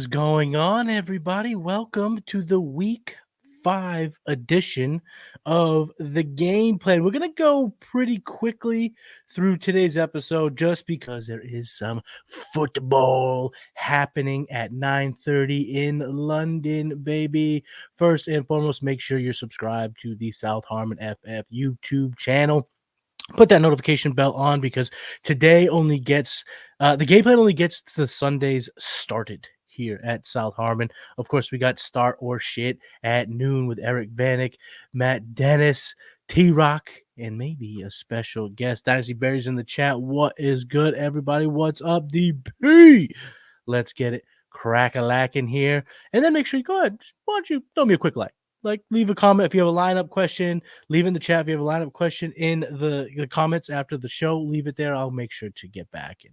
going on, everybody? Welcome to the Week 5 edition of the Game Plan. We're going to go pretty quickly through today's episode just because there is some football happening at 9:30 in London, baby. First and foremost, make sure you're subscribed to the South Harmon FF YouTube channel. Put that notification bell on because today only gets the game plan only gets the Sundays started here at South Harmon. Of course, we got Start or Shit at noon with Eric Vanek, Matt Dennis, T-Rock, and maybe a special guest. Dynasty Berries in the chat. What is good, everybody? What's up, DP? Let's get it crack-a-lacking here. And then make sure you go ahead. Why don't you throw me a quick like? Leave a comment if you have a lineup question. Leave in the chat if you have a lineup question in the comments after the show. Leave it there. I'll make sure to get back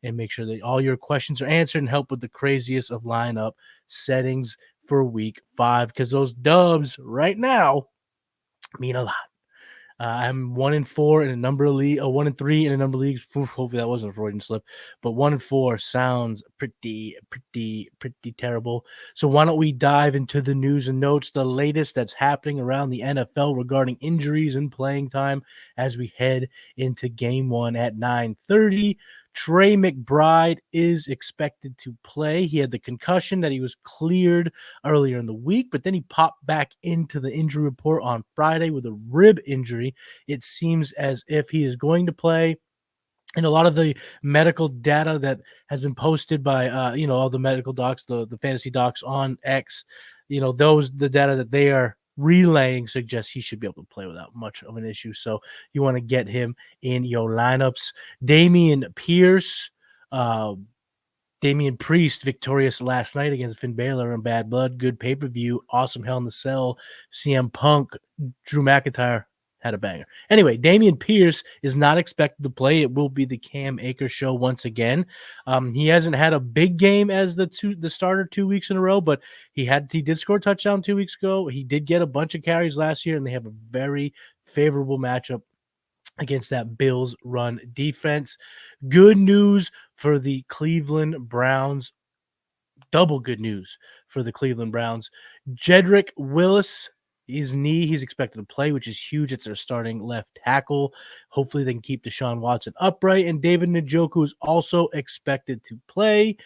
and make sure that all your questions are answered and help with the craziest of lineup settings for week 5 because those dubs right now mean a lot. I'm 1-4 in a number of leagues, 1-3 in a number of leagues. Hopefully that wasn't a Freudian slip, but 1-4 sounds pretty terrible. So why don't we dive into the news and notes, the latest that's happening around the NFL regarding injuries and playing time as we head into Game 1 at 9:30. Trey McBride is expected to play. He had the concussion that he was cleared earlier in the week, but then he popped back into the injury report on Friday with a rib injury. It seems as if he is going to play. And a lot of the medical data that has been posted by, all the medical docs, the fantasy docs on X, the data that they are relaying suggests he should be able to play without much of an issue. So you want to get him in your lineups. Damian Priest victorious last night against Finn Balor in Bad Blood. Good pay-per-view. Awesome Hell in the Cell. CM Punk, Drew McIntyre had a banger. Anyway, Damian Pierce is not expected to play. It will be the Cam Akers show once again. He hasn't had a big game as the starter 2 weeks in a row, but he did score a touchdown 2 weeks ago. He did get a bunch of carries last year, and they have a very favorable matchup against that Bills run defense. Good news for the Cleveland Browns. Double good news for the Cleveland Browns. Jedrick Willis, his knee, he's expected to play, which is huge. It's their starting left tackle. Hopefully they can keep Deshaun Watson upright. And David Njoku is also expected to play.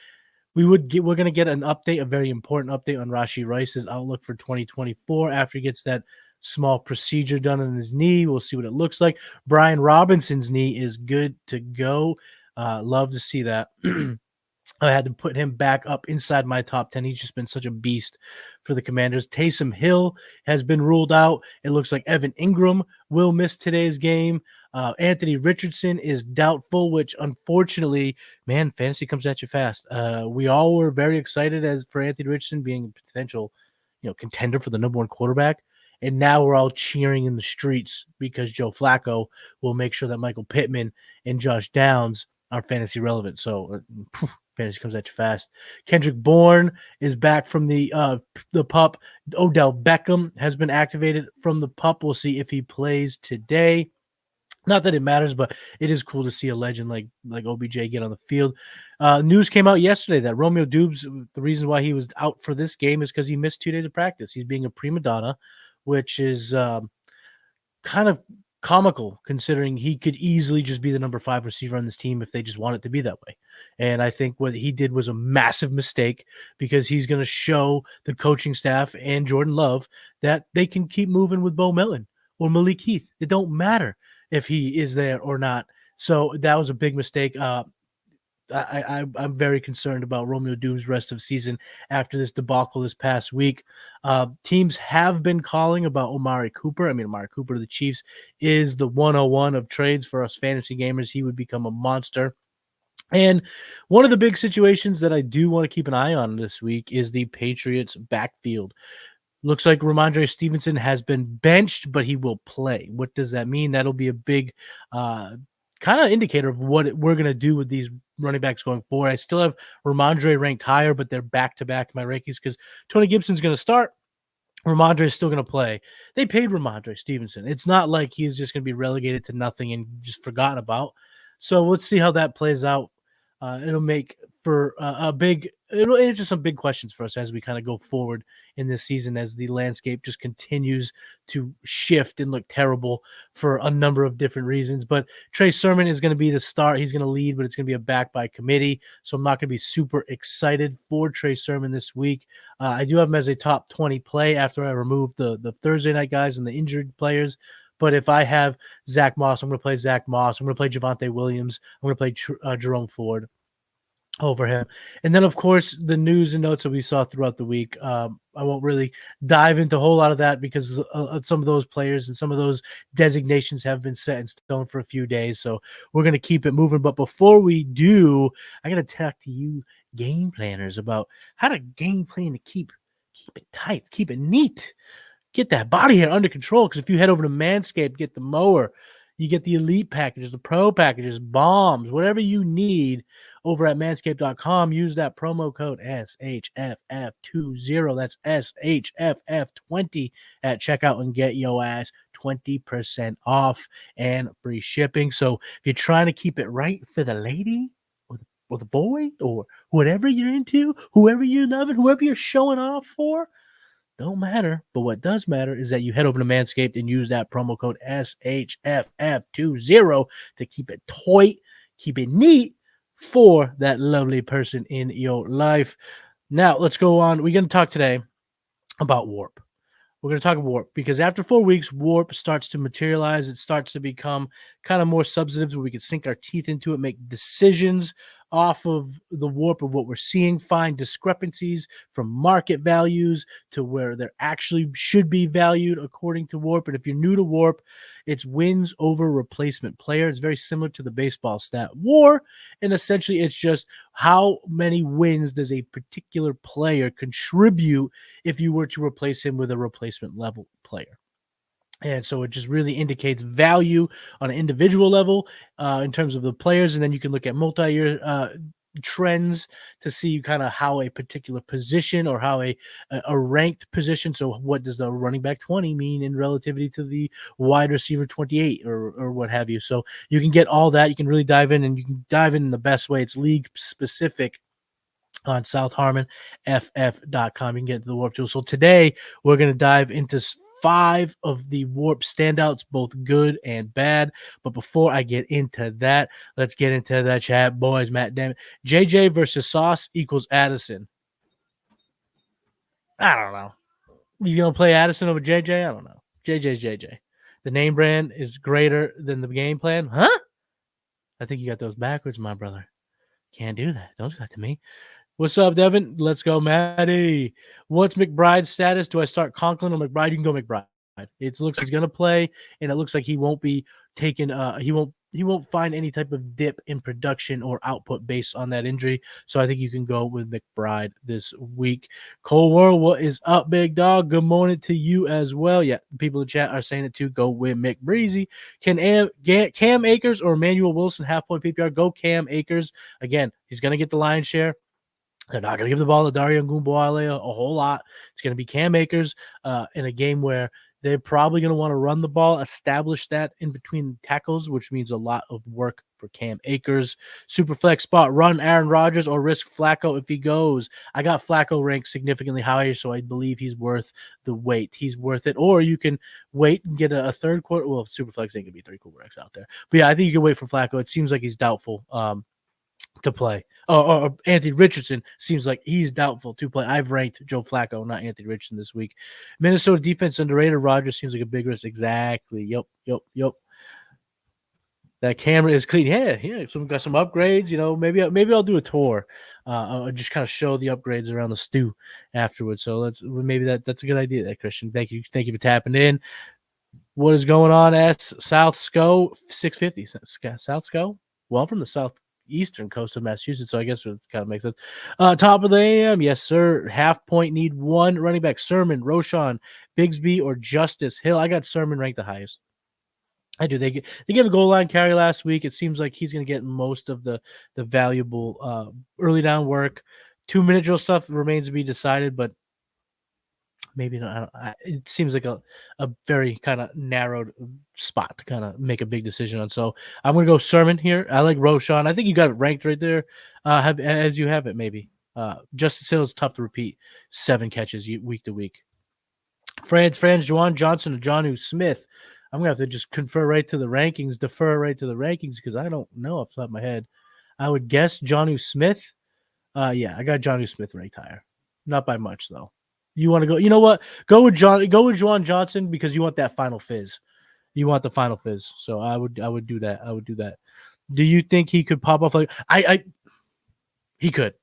We're going to get an update, a very important update on Rashee Rice's outlook for 2024 after he gets that small procedure done on his knee. We'll see what it looks like. Brian Robinson's knee is good to go. Love to see that. I had to put him back up inside my top 10. He's just been such a beast for the Commanders. Taysom Hill has been ruled out. It looks like Evan Ingram will miss today's game. Anthony Richardson is doubtful, which unfortunately, man, fantasy comes at you fast. We all were very excited for Anthony Richardson being a potential, contender for the number 1 quarterback. And now we're all cheering in the streets because Joe Flacco will make sure that Michael Pittman and Josh Downs are fantasy relevant. So fantasy comes at you fast. Kendrick Bourne is back from the PUP. Odell Beckham has been activated from the PUP. We'll see if he plays today. Not that it matters, but it is cool to see a legend like OBJ get on the field. News came out yesterday that Romeo Dubes, the reason why he was out for this game is because he missed 2 days of practice. He's being a prima donna, which is kind of comical considering he could easily just be the number 5 receiver on this team if they just want it to be that way. And I think what he did was a massive mistake because he's going to show the coaching staff and Jordan Love that they can keep moving with Bo Melton or Malik Heath. It don't matter if he is there or not. So that was a big mistake. I'm very concerned about Romeo Dubes' rest of season after this debacle this past week. Teams have been calling about Amari Cooper. Amari Cooper of the Chiefs is the 101 of trades for us fantasy gamers. He would become a monster. And one of the big situations that I do want to keep an eye on this week is the Patriots backfield. Looks like Ramondre Stevenson has been benched, but he will play. What does that mean? That'll be a big kind of indicator of what we're going to do with these running backs going forward. I still have Ramondre ranked higher, but they're back-to-back in my rankings because Tony Gibson's going to start. Ramondre is still going to play. They paid Ramondre Stevenson. It's not like he's just going to be relegated to nothing and just forgotten about. So let's see how that plays out. It'll make for it'll answer some big questions for us as we kind of go forward in this season, as the landscape just continues to shift and look terrible for a number of different reasons. But Trey Sermon is going to be the start. He's going to lead, but it's going to be a back by committee. So I'm not going to be super excited for Trey Sermon this week. I do have him as a top 20 play after I remove the Thursday night guys and the injured players. But if I have Zach Moss, I'm going to play Zach Moss. I'm going to play Javonte Williams. I'm going to play Jerome Ford over him. And then, of course, the news and notes that we saw throughout the week. I won't really dive into a whole lot of that because some of those players and some of those designations have been set in stone for a few days. So we're going to keep it moving. But before we do, I got to talk to you game planners about how to game plan to keep it tight, keep it neat. Get that body hair under control, because if you head over to Manscaped, get the mower, you get the elite packages, the pro packages, bombs, whatever you need over at manscaped.com. Use that promo code SHFF20. That's SHFF20 at checkout and get your ass 20% off and free shipping. So if you're trying to keep it right for the lady or the boy or whatever you're into, whoever you're loving, whoever you're showing off for, don't matter. But what does matter is that you head over to Manscaped and use that promo code SHFF20 to keep it tight, keep it neat for that lovely person in your life. Now, let's go on. We're going to talk today about WoRP. We're going to talk WoRP because after 4 weeks, WoRP starts to materialize. It starts to become kind of more substantive, where we can sink our teeth into it, make decisions off of the WoRP of what we're seeing, find discrepancies from market values to where they're actually should be valued according to WoRP. And if you're new to WoRP, it's wins over replacement player. It's very similar to the baseball stat WAR, and essentially it's just how many wins does a particular player contribute if you were to replace him with a replacement level player. And so it just really indicates value on an individual level in terms of the players. And then you can look at multi-year trends to see kind of how a particular position or how a ranked position. So what does the running back 20 mean in relativity to the wide receiver 28 or what have you? So you can get all that. You can really dive in, and you can dive in the best way. It's league specific on South Harmon FF.com. You can get the WoRP tool. So today we're going to dive into 5 of the WoRP standouts, both good and bad. But before I get into that, let's get into that chat, boys. Matt, damn it. JJ versus Sauce equals Addison. I don't know. You going to play Addison over JJ? I don't know. JJ's JJ. The name brand is greater than the game plan. Huh? I think you got those backwards, my brother. Can't do that. Don't do that to me. What's up, Devin? Let's go, Matty. What's McBride's status? Do I start Conklin or McBride? You can go McBride. It looks like he's gonna play, and it looks like he won't be taken. He won't find any type of dip in production or output based on that injury. So I think you can go with McBride this week. Cole World, what is up, big dog? Good morning to you as well. Yeah, the people in the chat are saying it too. Go with McBreezy. Can Cam Akers or Emmanuel Wilson half point PPR? Go Cam Akers. Again, he's gonna get the lion's share. They're not going to give the ball to Dario Ngumboale a whole lot. It's going to be Cam Akers in a game where they're probably going to want to run the ball, establish that in between tackles, which means a lot of work for Cam Akers. Super flex spot, run Aaron Rodgers or risk Flacco if he goes. I got Flacco ranked significantly higher, so I believe he's worth the wait. He's worth it. Or you can wait and get a third quarter. Well, super flex ain't going to be 3 quarterbacks out there. But yeah, I think you can wait for Flacco. It seems like he's doubtful to play. Or Anthony Richardson seems like he's doubtful to play. I've ranked Joe Flacco, not Anthony Richardson this week. Minnesota defense underrated. Rodgers seems like a big risk. Exactly. Yep. That camera is clean. Yeah. So we've got some upgrades. You know, maybe I'll do a tour. I'll just kind of show the upgrades around the stew afterwards. So maybe that's a good idea there, Christian. Thank you for tapping in. What is going on at South SCO 650? South SCO? Well, I'm from the southeastern coast of Massachusetts, so I guess it kind of makes sense. Top of the AM, yes, sir. Half point, need 1 running back. Sermon, Roshan, Bigsby, or Justice Hill. I got Sermon ranked the highest. I do. They gave a goal line carry last week. It seems like he's going to get most of the valuable early down work. 2-minute drill stuff remains to be decided, but maybe not. It seems like a very kind of narrowed spot to kind of make a big decision on. So I'm gonna go Sermon here. I like Roshan. I think you got it ranked right there. As you have it, maybe. Justice Hill is tough to repeat. 7 catches week to week. Franz, Juwan Johnson, and Jonnu Smith. I'm gonna have to just defer right to the rankings because I don't know off the top of my head. I would guess Jonnu Smith. Yeah, I got Jonnu Smith ranked higher. Not by much though. You want to go? You know what? Go with Juwan Johnson because you want that final fizz. You want the final fizz. So I would do that. Do you think he could pop off like he could.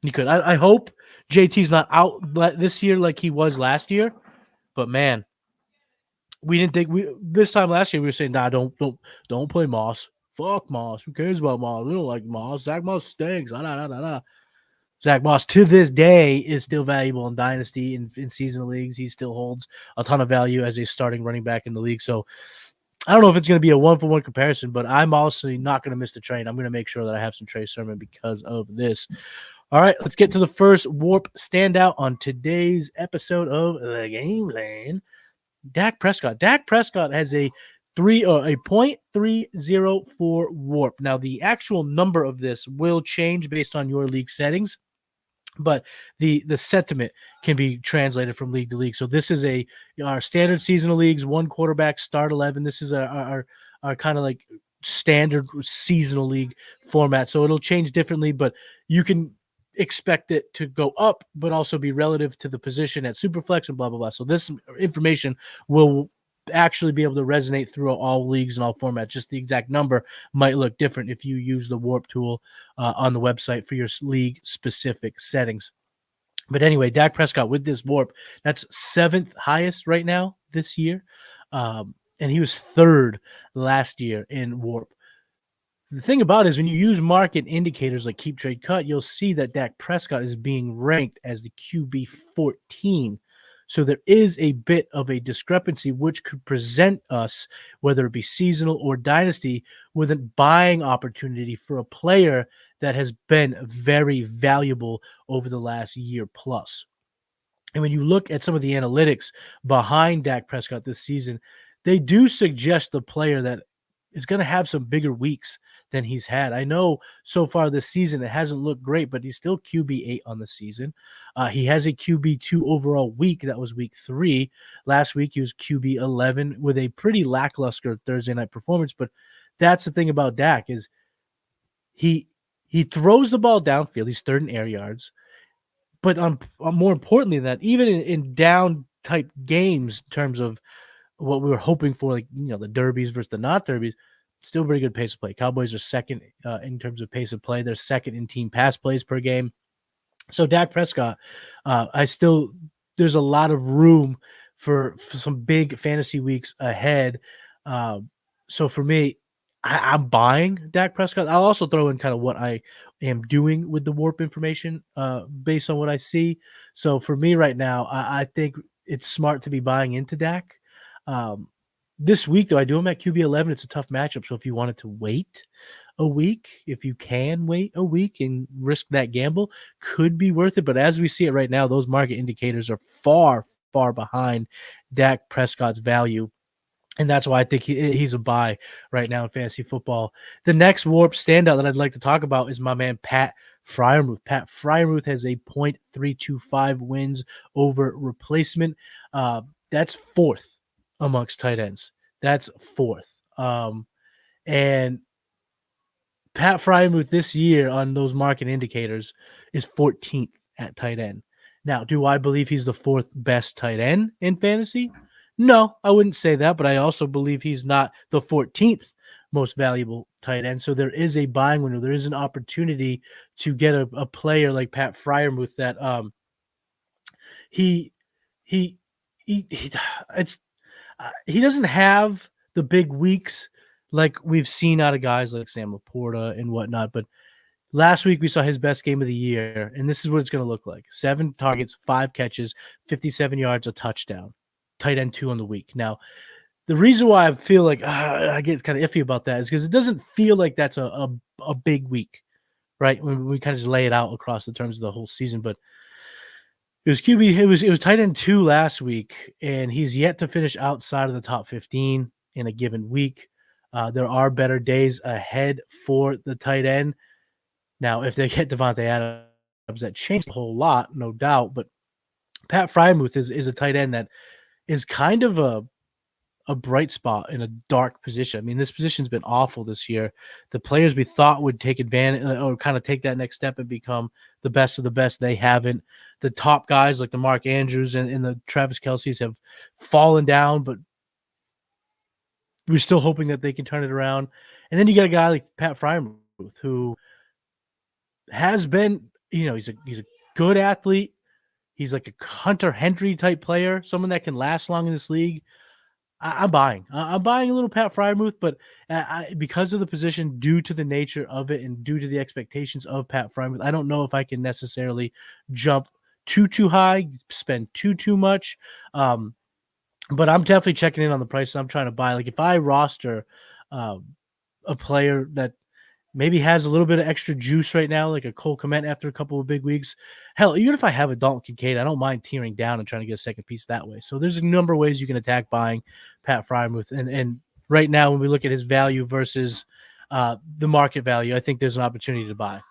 I hope JT's not out this year like he was last year. But man, we didn't think this time last year we were saying, nah, don't play Moss. Fuck Moss. Who cares about Moss? We don't like Moss. Zach Moss stinks. Zach Moss to this day is still valuable in Dynasty in seasonal leagues. He still holds a ton of value as a starting running back in the league. So I don't know if it's going to be a 1-for-1 comparison, but I'm also not going to miss the train. I'm going to make sure that I have some Trey Sermon because of this. All right, let's get to the first WoRP standout on today's episode of The Game Plan. Dak Prescott. Dak Prescott has a 0.304 WoRP. Now, the actual number of this will change based on your league settings, but the sentiment can be translated from league to league. So this is our standard seasonal leagues, 1 quarterback, start 11. This is our kind of like standard seasonal league format. So it'll change differently, but you can expect it to go up, but also be relative to the position at Superflex and blah, blah, blah. So this information will actually be able to resonate through all leagues and all formats. Just the exact number might look different if you use the WoRP tool on the website for your league specific settings. But anyway, Dak Prescott with this WoRP, that's 7th highest right now this year. And he was 3rd last year in WoRP. The thing about it is when you use market indicators like Keep Trade Cut, you'll see that Dak Prescott is being ranked as the QB 14. So there is a bit of a discrepancy which could present us, whether it be seasonal or dynasty, with a buying opportunity for a player that has been very valuable over the last year plus. And when you look at some of the analytics behind Dak Prescott this season, they do suggest the player that is going to have some bigger weeks than he's had. I know so far this season it hasn't looked great, but he's still QB8 on the season. He has a QB2 overall week. That was week 3. Last week he was QB11 with a pretty lackluster Thursday night performance. But that's the thing about Dak is he throws the ball downfield. He's 3rd in air yards. But more importantly than that, even in down type games in terms of what we were hoping for, like, the derbies versus the not derbies, still pretty good pace of play. Cowboys are 2nd in terms of pace of play. They're 2nd in team pass plays per game. So Dak Prescott, there's a lot of room for some big fantasy weeks ahead. So for me, I'm buying Dak Prescott. I'll also throw in kind of what I am doing with the WoRP information based on what I see. So for me right now, I think it's smart to be buying into Dak. This week, though, I do him at QB11. It's a tough matchup. So if you wanted to wait a week, if you can wait a week and risk that gamble, could be worth it. But as we see it right now, those market indicators are far, far behind Dak Prescott's value. And that's why I think he's a buy right now in fantasy football. The next WoRP standout that I'd like to talk about is my man Pat Freiermuth. Pat Freiermuth has a 0.325 wins over replacement. That's 4th amongst tight ends. That's 4th. And Pat Freiermuth this year on those market indicators is 14th at tight end. Now, do I believe he's the 4th best tight end in fantasy? No, I wouldn't say that, but I also believe he's not the 14th most valuable tight end. So there is a buying window. There is an opportunity to get a player like Pat Freiermuth that he doesn't have the big weeks like we've seen out of guys like Sam Laporta and whatnot. But last week we saw his best game of the year, and this is what it's going to look like: 7 targets, 5 catches, 57 yards, a touchdown. Tight end 2 on the week. Now, the reason why I feel like I get kind of iffy about that is because it doesn't feel like that's a big week, right? When we kind of just lay it out across the terms of the whole season. But It was QB. It was tight end 2 last week, and he's yet to finish outside of the top 15 in a given week. There are better days ahead for the tight end. Now, if they get Devontae Adams, that changed a whole lot, no doubt. But Pat Freiermuth is a tight end that is kind of a bright spot in a dark position. I mean, this position's been awful this year. The players we thought would take advantage or kind of take that next step and become the best of the best, they haven't. The top guys like the Mark Andrews and the Travis Kelce's have fallen down, but we're still hoping that they can turn it around. And then you got a guy like Pat Freiermuth who has been, he's a good athlete. He's like a Hunter Henry type player, someone that can last long in this league. I'm buying. I'm buying a little Pat Freiermuth, but because of the position, due to the nature of it, and due to the expectations of Pat Freiermuth, I don't know if I can necessarily jump too high, spend too much. But I'm definitely checking in on the prices. I'm trying to buy. Like if I roster a player that maybe has a little bit of extra juice right now, like a Cole Kmet after a couple of big weeks. Hell, even if I have a Dalton Kincaid, I don't mind tearing down and trying to get a second piece that way. So there's a number of ways you can attack buying Pat Freiermuth. And right now, when we look at his value versus the market value, I think there's an opportunity to buy.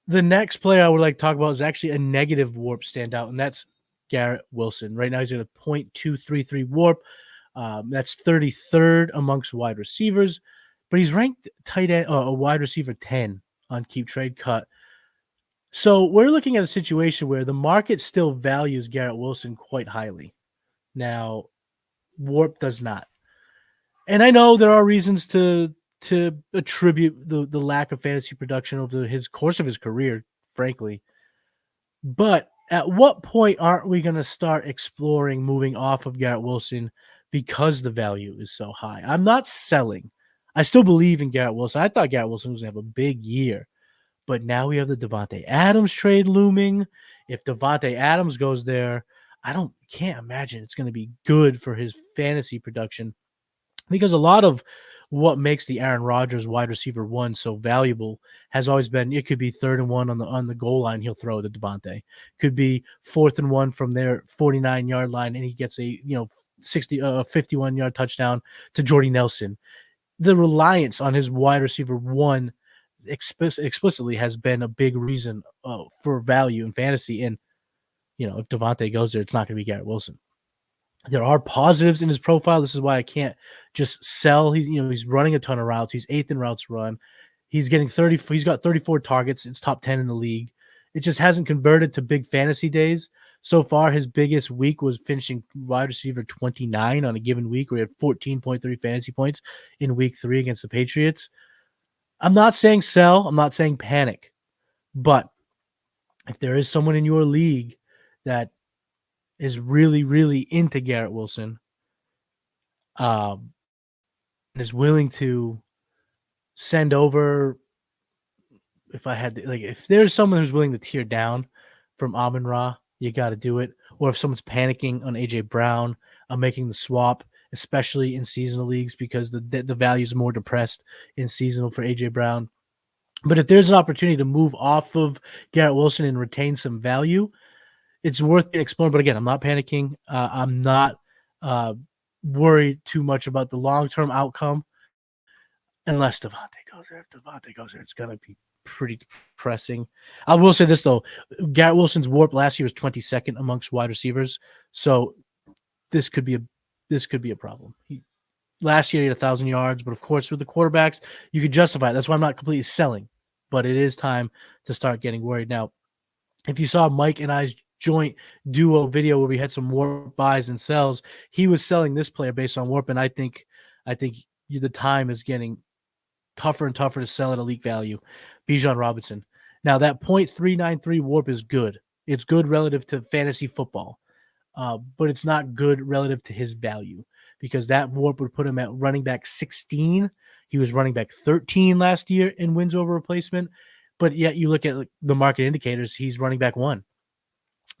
The next player I would like to talk about is actually a negative WoRP standout, and that's Garrett Wilson. Right now, he's at a .233 WoRP. That's 33rd amongst wide receivers. But he's ranked tight end, a wide receiver 10 on Keep Trade Cut. So we're looking at a situation where the market still values Garrett Wilson quite highly. Now, WoRP does not. And I know there are reasons to attribute the lack of fantasy production over his course of his career, frankly. But at what point aren't we going to start exploring moving off of Garrett Wilson because the value is so high? I'm not selling. I still believe in Garrett Wilson. I thought Garrett Wilson was going to have a big year. But now we have the Devontae Adams trade looming. If Devontae Adams goes there, can't imagine it's going to be good for his fantasy production, because a lot of what makes the Aaron Rodgers wide receiver 1 so valuable has always been it could be 3rd and 1 on the goal line, he'll throw to Devontae. Could be 4th and 1 from their 49-yard line, and he gets a 51-yard touchdown to Jordy Nelson. The reliance on his wide receiver 1 explicitly has been a big reason for value in fantasy. And, if Devontae goes there, it's not going to be Garrett Wilson. There are positives in his profile. This is why I can't just sell. He's running a ton of routes. He's 8th in routes run. He's getting 30. He's got 34 targets. It's top 10 in the league. It just hasn't converted to big fantasy days. So far, his biggest week was finishing wide receiver 29 on a given week, where he had 14.3 fantasy points in week 3 against the Patriots. I'm not saying sell. I'm not saying panic. But if there is someone in your league that is really, really into Garrett Wilson, and is willing to send over, if there's someone who's willing to tear down from Amon-Ra, you got to do it. Or if someone's panicking on A.J. Brown, I'm making the swap, especially in seasonal leagues, because the value is more depressed in seasonal for A.J. Brown. But if there's an opportunity to move off of Garrett Wilson and retain some value, it's worth exploring. But again, I'm not panicking. I'm not worried too much about the long-term outcome unless Devontae goes there. If Devontae goes there, it's going to be pretty depressing. I will say this, though. Garrett Wilson's WoRP last year was 22nd amongst wide receivers. So this could be a problem. Last year he had 1,000 yards, but of course with the quarterbacks, you could justify it. That's why I'm not completely selling. But it is time to start getting worried. Now, if you saw Mike and I's joint duo video where we had some WoRP buys and sells, he was selling this player based on WoRP, and I think the time is getting tougher and tougher to sell at elite value. Bijan Robinson. Now, that .393 WoRP is good. It's good relative to fantasy football, but it's not good relative to his value, because that WoRP would put him at running back 16. He was running back 13 last year in wins over replacement, but yet you look at the market indicators, he's running back 1.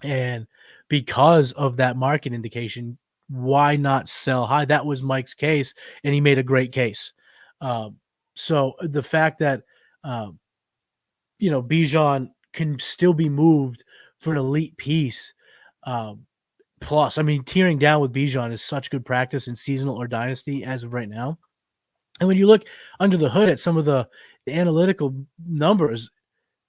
And because of that market indication, why not sell high? That was Mike's case, and he made a great case. So the fact that Bijan can still be moved for an elite piece. Plus, I mean, tearing down with Bijan is such good practice in seasonal or dynasty as of right now. And when you look under the hood at some of the analytical numbers,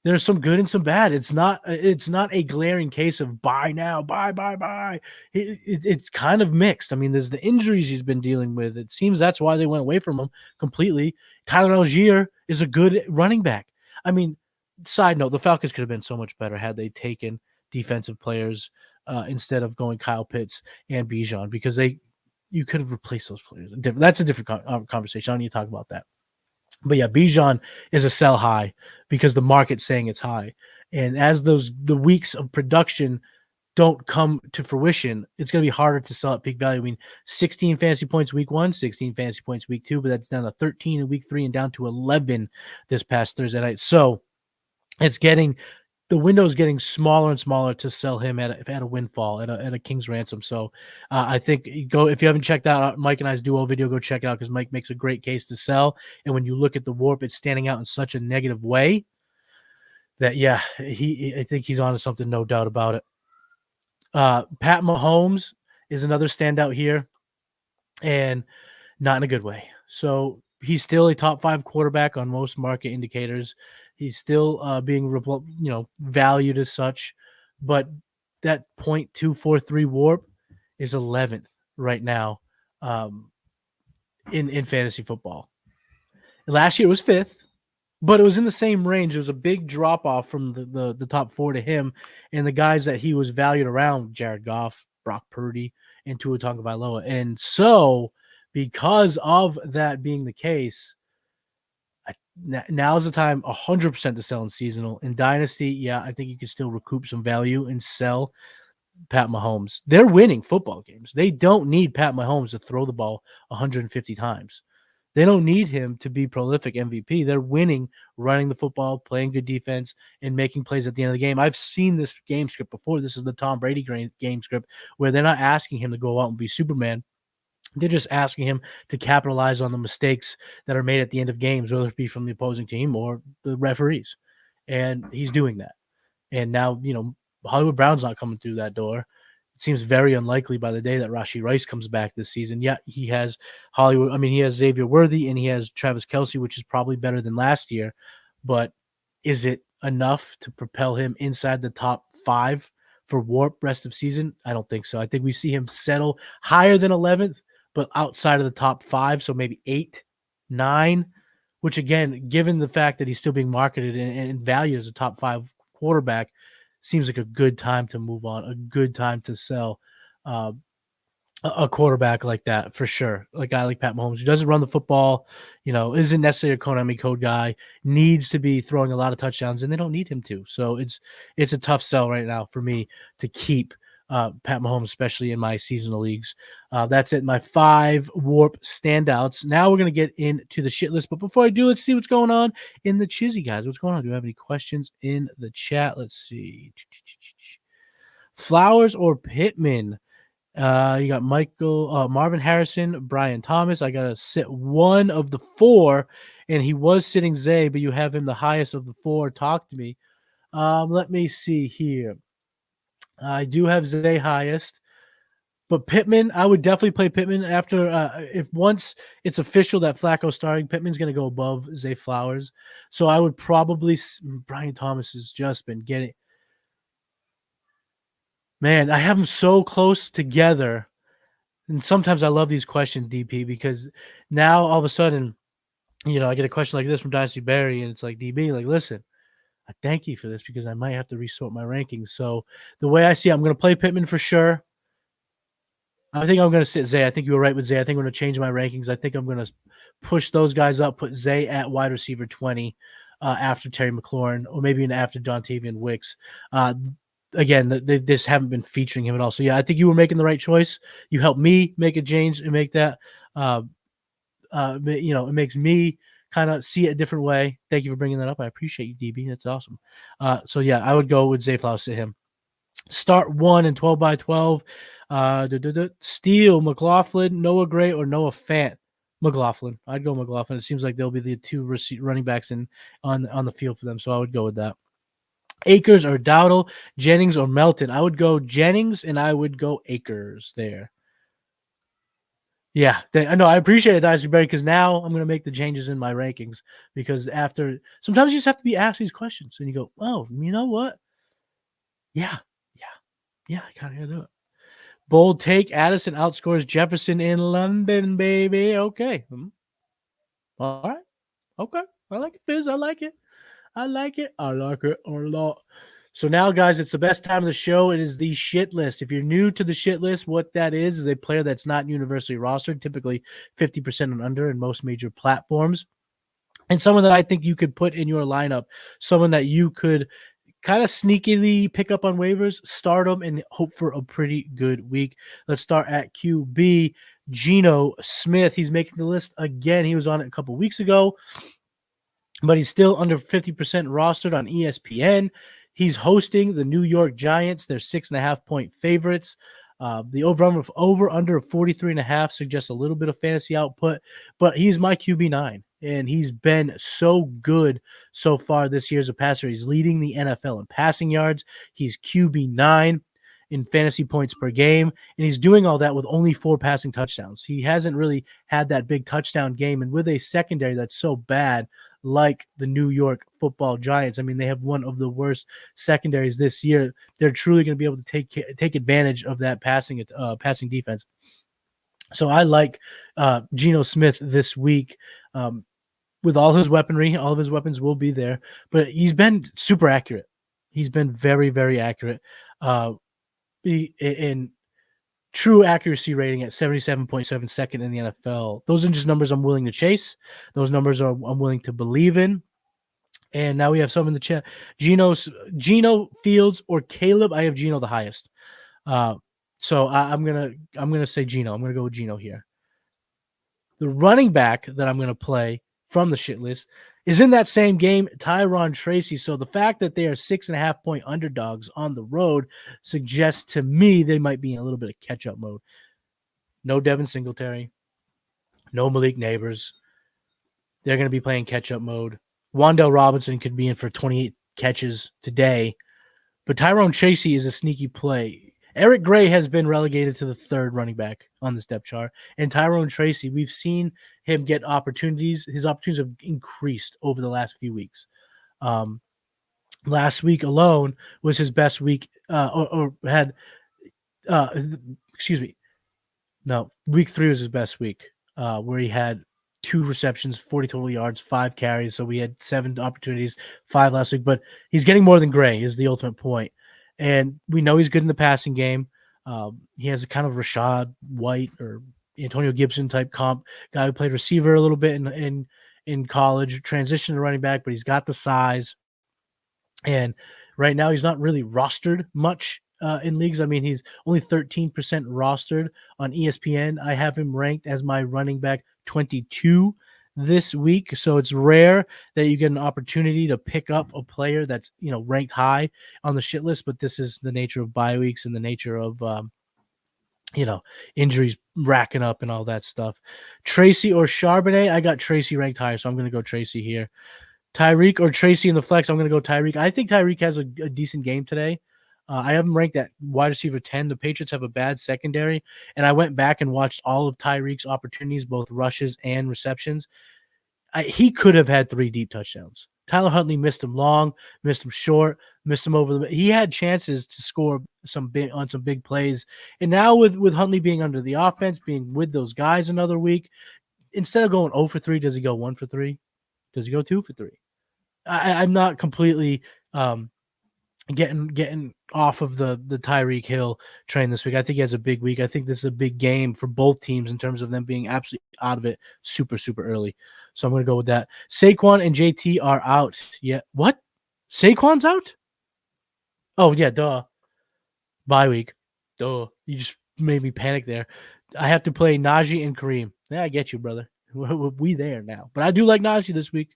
there's some good and some bad. It's not a glaring case of buy now, buy. It's kind of mixed. I mean, there's the injuries he's been dealing with. It seems that's why they went away from him completely. Tyler Algier is a good running back. I mean, side note, the Falcons could have been so much better had they taken defensive players instead of going Kyle Pitts and Bijan, because you could have replaced those players. That's a different conversation. I don't need to talk about that. But yeah, Bijan is a sell high because the market's saying it's high. And as the weeks of production don't come to fruition, it's going to be harder to sell at peak value. I mean, 16 fantasy points week 1, 16 fantasy points week 2, but that's down to 13 in week 3 and down to 11 this past Thursday night. So the window is getting smaller and smaller to sell him at a windfall, at a king's ransom. So I think if you haven't checked out Mike and I's duo video, go check it out, because Mike makes a great case to sell. And when you look at the WoRP, it's standing out in such a negative way that, yeah, I think he's onto something, no doubt about it. Pat Mahomes is another standout here, and not in a good way. So he's still a top 5 quarterback on most market indicators. He's still being valued as such, but that 0.243 WoRP is 11th right now in fantasy football. Last year was 5th, but it was in the same range. It was a big drop off from the top 4 to him, and the guys that he was valued around: Jared Goff, Brock Purdy, and Tua Tagovailoa. And so, because of that being the case, now's the time 100% to sell in seasonal. In dynasty, yeah, I think you can still recoup some value and sell Pat Mahomes. They're winning football games. They don't need Pat Mahomes to throw the ball 150 times. They don't need him to be prolific MVP. They're winning, running the football, playing good defense, and making plays at the end of the game. I've seen this game script before. This is the Tom Brady game script, where they're not asking him to go out and be Superman. They're just asking him to capitalize on the mistakes that are made at the end of games, whether it be from the opposing team or the referees. And he's doing that. And now, Hollywood Brown's not coming through that door. It seems very unlikely by the day that Rashee Rice comes back this season. Yeah, he has he has Xavier Worthy and he has Travis Kelce, which is probably better than last year. But is it enough to propel him inside the top 5 for WoRP rest of season? I don't think so. I think we see him settle higher than 11th, but outside of the top 5, so maybe 8, 9, which, again, given the fact that he's still being marketed and valued as a top 5 quarterback, seems like a good time to move on, a good time to sell a quarterback like that, for sure. A guy like Pat Mahomes, who doesn't run the football, isn't necessarily a Konami code guy, needs to be throwing a lot of touchdowns, and they don't need him to. So it's a tough sell right now for me to keep Pat Mahomes, especially in my seasonal leagues. That's it. My 5 WoRP standouts. Now we're going to get into the shit list. But before I do, let's see what's going on in the Chizzy, guys. What's going on? Do you have any questions in the chat? Let's see. Flowers or Pittman? You got Marvin Harrison, Brian Thomas. I got to sit one of the 4, and he was sitting Zay, but you have him the highest of the 4. Talk to me. Let me see here. I do have Zay highest, but Pittman, I would definitely play Pittman after if once it's official that Flacco's starting, Pittman's going to go above Zay Flowers. So I would probably Brian Thomas has just been getting. Man, I have them so close together. And sometimes I love these questions, DP, because now all of a sudden, I get a question like this from Dynasty Barry, and it's like, DB, like, listen, I thank you for this because I might have to resort my rankings. So the way I see it, I'm going to play Pittman for sure. I think I'm going to sit Zay. I think you were right with Zay. I think I'm going to change my rankings. I think I'm going to push those guys up, put Zay at wide receiver 20 after Terry McLaurin, or maybe even after Dontavian Wicks. Again, they just haven't been featuring him at all. So, yeah, I think you were making the right choice. You helped me make a change and make that, it makes me kind of see it a different way. Thank you for bringing that up. I appreciate you, DB. That's awesome. So, yeah, I would go with Zay Flowers to him. Start 1 and 12 by 12. Steele, McLaughlin, Noah Gray, or Noah Fant. McLaughlin. I'd go McLaughlin. It seems like they'll be the 2 running backs on the field for them, so I would go with that. Akers or Dowdle, Jennings or Melton. I would go Jennings and I would go Akers there. Yeah, I know. I appreciate it, Dynasty Barry, because now I'm going to make the changes in my rankings. Because after sometimes you just have to be asked these questions, and you go, "Oh, you know what? Yeah, I kind of got to do it." Bold take: Addison outscores Jefferson in London, baby. Okay, all right, okay. I like it, Fizz. I like it. I like it. I like it a lot. So now, guys, it's the best time of the show. It is the shit list. If you're new to the shit list, what that is a player that's not universally rostered, typically 50% and under in most major platforms. And someone that I think you could put in your lineup, someone that you could kind of sneakily pick up on waivers, start them, and hope for a pretty good week. Let's start at QB. Geno Smith. He's making the list again. He was on it a couple weeks ago, but he's still under 50% rostered on ESPN. He's hosting the New York Giants. They're 6.5-point favorites. The over under of 43.5 suggests a little bit of fantasy output, but he's my QB9, and he's been so good so far this year as a passer. He's leading the NFL in passing yards. He's QB9 in fantasy points per game, and he's doing all that with only 4 passing touchdowns. He hasn't really had that big touchdown game, and with a secondary that's so bad, like the New York Football Giants. I mean, they have one of the worst secondaries this year. They're truly going to be able to take advantage of that passing defense. So I like Geno Smith this week. With all his weaponry, all of his weapons will be there, but he's been super accurate. He's been very, very accurate. In true accuracy rating at 77.7 second in the NFL. Those are just numbers I'm willing to chase. Those numbers I'm willing to believe in. And now we have some in the chat. Geno Fields or Caleb. I have Geno the highest. So I'm gonna say Geno. I'm gonna go with Geno here. The running back that I'm gonna play from the shit list is in that same game, Tyron Tracy. So the fact that they are 6.5-point underdogs on the road suggests to me they might be in a little bit of catch-up mode. No Devin Singletary, no Malik Neighbors. They're going to be playing catch-up mode. Wan'Dale Robinson could be in for 28 catches today, but Tyron Tracy is a sneaky play. Eric Gray has been relegated to the 3rd running back on this depth chart, and Tyron Tracy, we've seen him get opportunities. His opportunities have increased over the last few weeks. Last week alone was his best week, week 3 was his best week, where he had 2 receptions, 40 total yards, 5 carries. So we had 7 opportunities, 5 last week. But he's getting more than Gray is the ultimate point. And we know he's good in the passing game. He has a kind of Rashad White or Antonio Gibson type comp, guy who played receiver a little bit in college, transitioned to running back, but he's got the size. And right now he's not really rostered much in leagues. I mean, he's only 13% rostered on ESPN. I have him ranked as my running back 22 this week. So it's rare that you get an opportunity to pick up a player that's, ranked high on the shit list, but this is the nature of bye weeks and the nature of, injuries racking up and all that stuff. Tracy or Charbonnet, I got Tracy ranked higher, so I'm going to go Tracy here. Tyreek or Tracy in the flex, I'm going to go Tyreek. I think Tyreek has a decent game today. I have him ranked at wide receiver 10. The Patriots have a bad secondary, and I went back and watched all of Tyreek's opportunities, both rushes and receptions. He could have had 3 deep touchdowns. Tyler Huntley missed him long, missed him short, missed him over the. He had chances to score some big plays, and now with Huntley being under the offense, being with those guys another week, instead of going 0 for 3, does he go 1 for 3? Does he go 2 for 3? I'm not completely getting off of the Tyreek Hill train this week. I think he has a big week. I think this is a big game for both teams in terms of them being absolutely out of it super, super early. So I'm going to go with that. Saquon and JT are out. Yeah. What? Saquon's out? Oh, yeah, duh. Bye week. Duh. You just made me panic there. I have to play Najee and Kareem. Yeah, I get you, brother. We there now. But I do like Najee this week.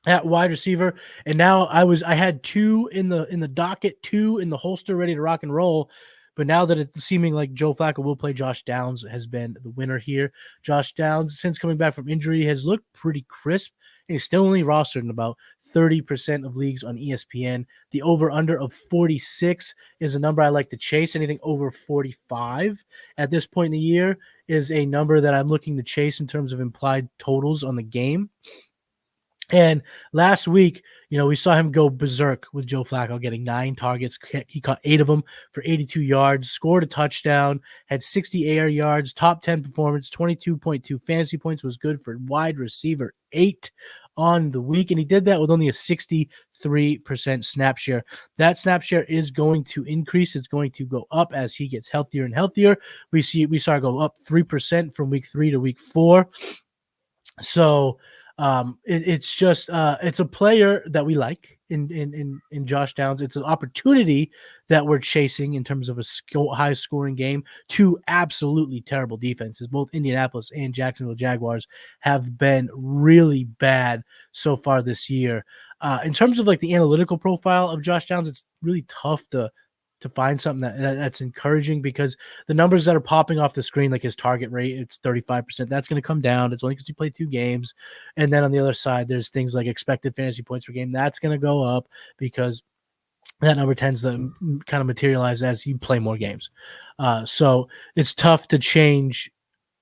At wide receiver, and now I had 2 in the docket, 2 in the holster, ready to rock and roll. But now that it's seeming like Joe Flacco will play, Josh Downs has been the winner here. Josh Downs, since coming back from injury, has looked pretty crisp and he's still only rostered in about 30% of leagues on ESPN. The over-under of 46 is a number I like to chase. Anything over 45 at this point in the year is a number that I'm looking to chase in terms of implied totals on the game. And last week, we saw him go berserk with Joe Flacco, getting 9 targets. He caught 8 of them for 82 yards, scored a touchdown, had 60 air yards, top 10 performance, 22.2 fantasy points, was good for wide receiver 8 on the week. And he did that with only a 63% snap share. That snap share is going to increase. It's going to go up as he gets healthier and healthier. We saw it go up 3% from week 3 to week 4. So it's just it's a player that we like in Josh Downs. It's an opportunity that we're chasing in terms of a high scoring game. 2 absolutely terrible defenses. Both Indianapolis and Jacksonville Jaguars have been really bad so far this year. In terms of like the analytical profile of Josh Downs, it's really tough to find something that's encouraging, because the numbers that are popping off the screen, like his target rate, it's 35%. That's going to come down. It's only because he played 2 games. And then on the other side, there's things like expected fantasy points per game. That's going to go up because that number tends to kind of materialize as you play more games. So it's tough to change.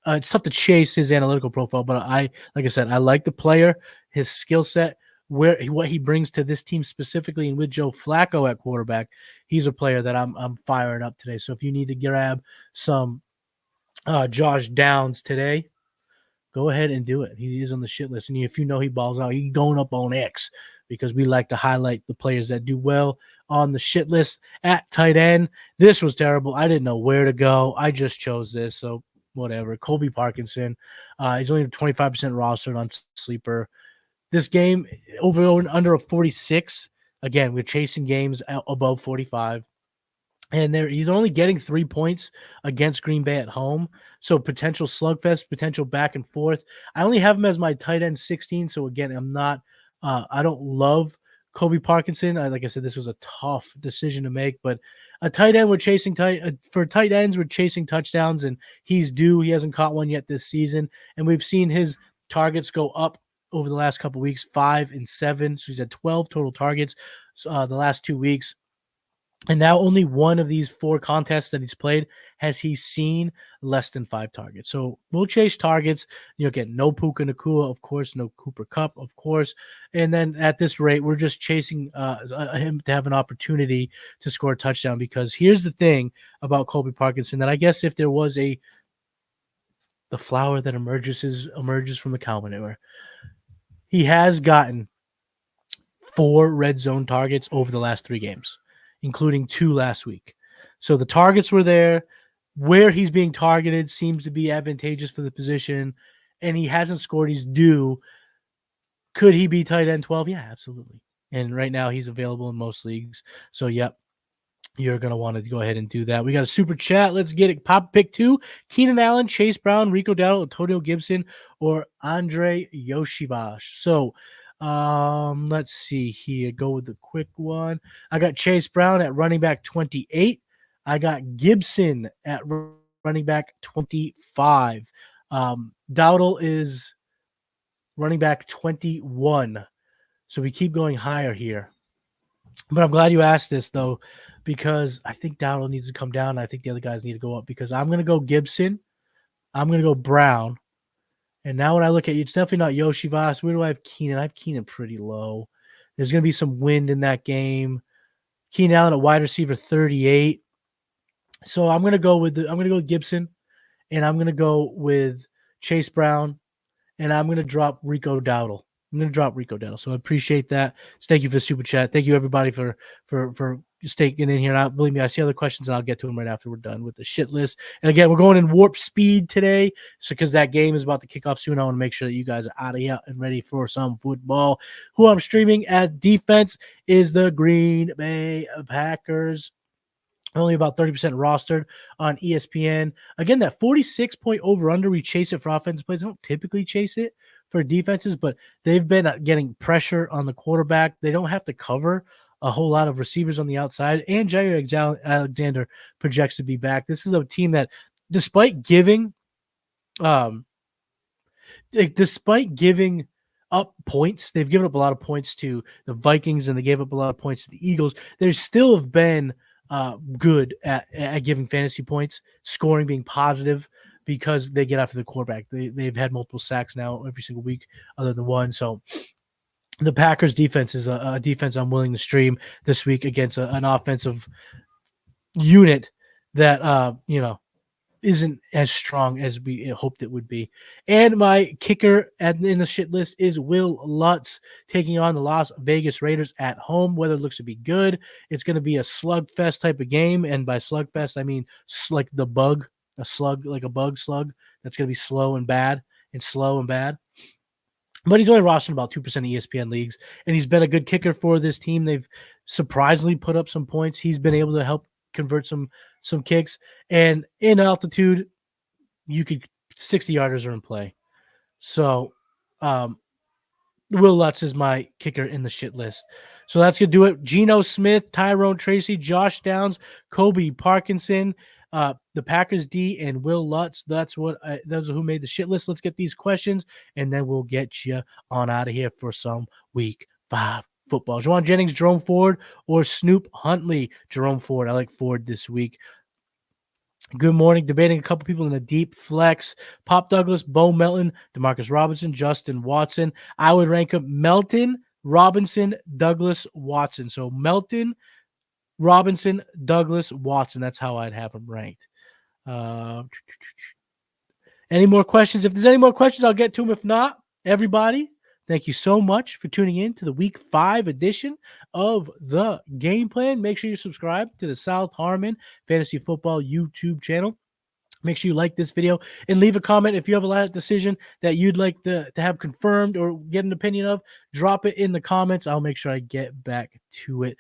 It's tough to chase his analytical profile, but like I said, I like the player, his skill set, what he brings to this team specifically, and with Joe Flacco at quarterback, he's a player that I'm firing up today. So if you need to grab some Josh Downs today, go ahead and do it. He is on the shit list, and if you know he balls out, he's going up on X, because we like to highlight the players that do well on the shit list. At tight end, this was terrible. I didn't know where to go. I just chose this, so whatever. Colby Parkinson, he's only 25% rostered on Sleeper. This game, over and under a 46. Again, we're chasing games above 45. And he's only getting 3 points against Green Bay at home. So potential slugfest, potential back and forth. I only have him as my tight end 16. So again, I don't love Colby Parkinson. Like I said, this was a tough decision to make, but a tight end for tight ends, we're chasing touchdowns, and he's due. He hasn't caught one yet this season. And we've seen his targets go up over the last couple of weeks, 5 and 7. So he's had 12 total targets the last 2 weeks. And now only one of these 4 contests that he's played has he seen less than 5 targets. So we'll chase targets. Again, no Puka Nacua, of course, no Cooper Kupp, of course. And then at this rate, we're just chasing him to have an opportunity to score a touchdown, because here's the thing about Colby Parkinson, that I guess if there was the flower that emerges from the cow manure, he has gotten 4 red zone targets over the last 3 games, including 2 last week. So the targets were there. Where he's being targeted seems to be advantageous for the position, and he hasn't scored. He's due. Could he be tight end 12? Yeah, absolutely. And right now he's available in most leagues. So, yep, you're going to want to go ahead and do that. We got a super chat. Let's get it. Pop pick 2. Keenan Allen, Chase Brown, Rico Dowdle, Antonio Gibson, or Andre Yoshivash. So, let's see here. Go with the quick one. I got Chase Brown at running back 28. I got Gibson at running back 25. Dowdle is running back 21. So we keep going higher here. But I'm glad you asked this, though, because I think Dowdle needs to come down. I think the other guys need to go up, because I'm going to go Gibson. I'm going to go Brown. And now when I look at you, it's definitely not Yoshivas. Where do I have Keenan? I have Keenan pretty low. There's going to be some wind in that game. Keenan Allen at wide receiver 38. So I'm going to go with Gibson, and I'm going to go with Chase Brown, and I'm going to drop Rico Dowdle. So I appreciate that. So thank you for the super chat. Thank you, everybody, for staying in here. And believe me, I see other questions, and I'll get to them right after we're done with the shit list. And again, we're going in warp speed today, so because that game is about to kick off soon, I want to make sure that you guys are out of here and ready for some football. Who I'm streaming at defense is the Green Bay Packers. Only about 30% rostered on ESPN. Again, that 46-point over-under, we chase it for offensive plays. I don't typically chase it for defenses, but they've been getting pressure on the quarterback. They don't have to cover a whole lot of receivers on the outside, and Jair Alexander projects to be back. This is a team that, despite giving up points. They've given up a lot of points to the Vikings, and they gave up a lot of points to the Eagles. They still have been good at giving fantasy points, scoring, being positive, because they get after the quarterback. They've had multiple sacks now every single week, other than one. So the Packers defense is a defense I'm willing to stream this week against an offensive unit that isn't as strong as we hoped it would be. And my kicker in the shit list is Will Lutz taking on the Las Vegas Raiders at home. Weather looks to be good. It's going to be a slugfest type of game. And by slugfest, I mean like the bug, a slug, like a bug slug. That's going to be slow and bad. But he's only rostered about 2% of ESPN leagues, and he's been a good kicker for this team. They've surprisingly put up some points. He's been able to help convert some kicks, and in altitude, 60-yarders are in play. So Will Lutz is my kicker in the shit list. So that's going to do it. Geno Smith, Tyrone Tracy, Josh Downs, Kobe Parkinson, the Packers D, and Will Lutz. Those are who made the shit list. Let's get these questions, and then we'll get you on out of here for some Week 5 football. Juwan Jennings, Jerome Ford, or Snoop Huntley? Jerome Ford. I like Ford this week. Good morning. Debating a couple people in the deep flex. Pop Douglas, Bo Melton, Demarcus Robinson, Justin Watson. I would rank them Melton, Robinson, Douglas, Watson. So Melton, Robinson, Douglas, Watson. That's how I'd have them ranked. Any more questions? If there's any more questions, I'll get to them. If not, everybody, thank you so much for tuning in to the Week 5 edition of the Game Plan. Make sure you subscribe to the South Harmon Fantasy Football YouTube channel. Make sure you like this video and leave a comment if you have a lineup decision that you'd like to have confirmed or get an opinion of. Drop it in the comments. I'll make sure I get back to it.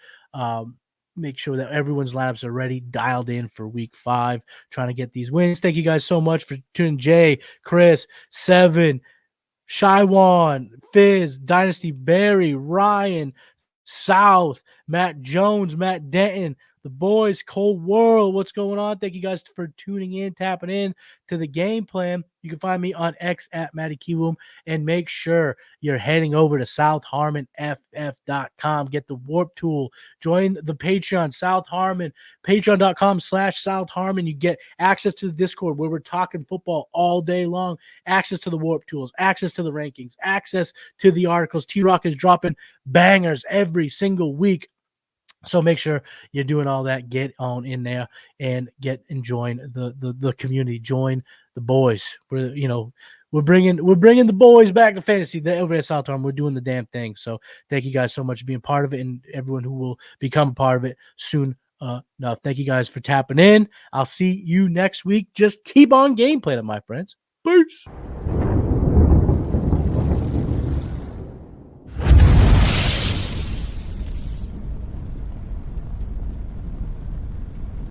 Make sure that everyone's lineups are ready, dialed in for Week 5, trying to get these wins. Thank you guys so much for tuning. Jay, Chris, Seven, Shywan, Fizz, Dynasty, Barry, Ryan, South, Matt Jones, Matt Denton, the boys, Cold World. What's going on? Thank you guys for tuning in, tapping in to the Game Plan. You can find me on X at Matty Kiwoom, and make sure you're heading over to SouthHarmonFF.com. Get the WoRP tool. Join the Patreon, South Harmon, patreon.com/South Harmon. You get access to the Discord where we're talking football all day long, access to the WoRP tools, access to the rankings, access to the articles. T-Rock is dropping bangers every single week. So make sure you're doing all that. Get on in there and join the community. Join the boys. We're bringing the boys back to fantasy. Over at South Harmon, we're doing the damn thing. So thank you guys so much for being part of it, and everyone who will become part of it soon enough. Thank you guys for tapping in. I'll see you next week. Just keep on game planning, my friends. Peace.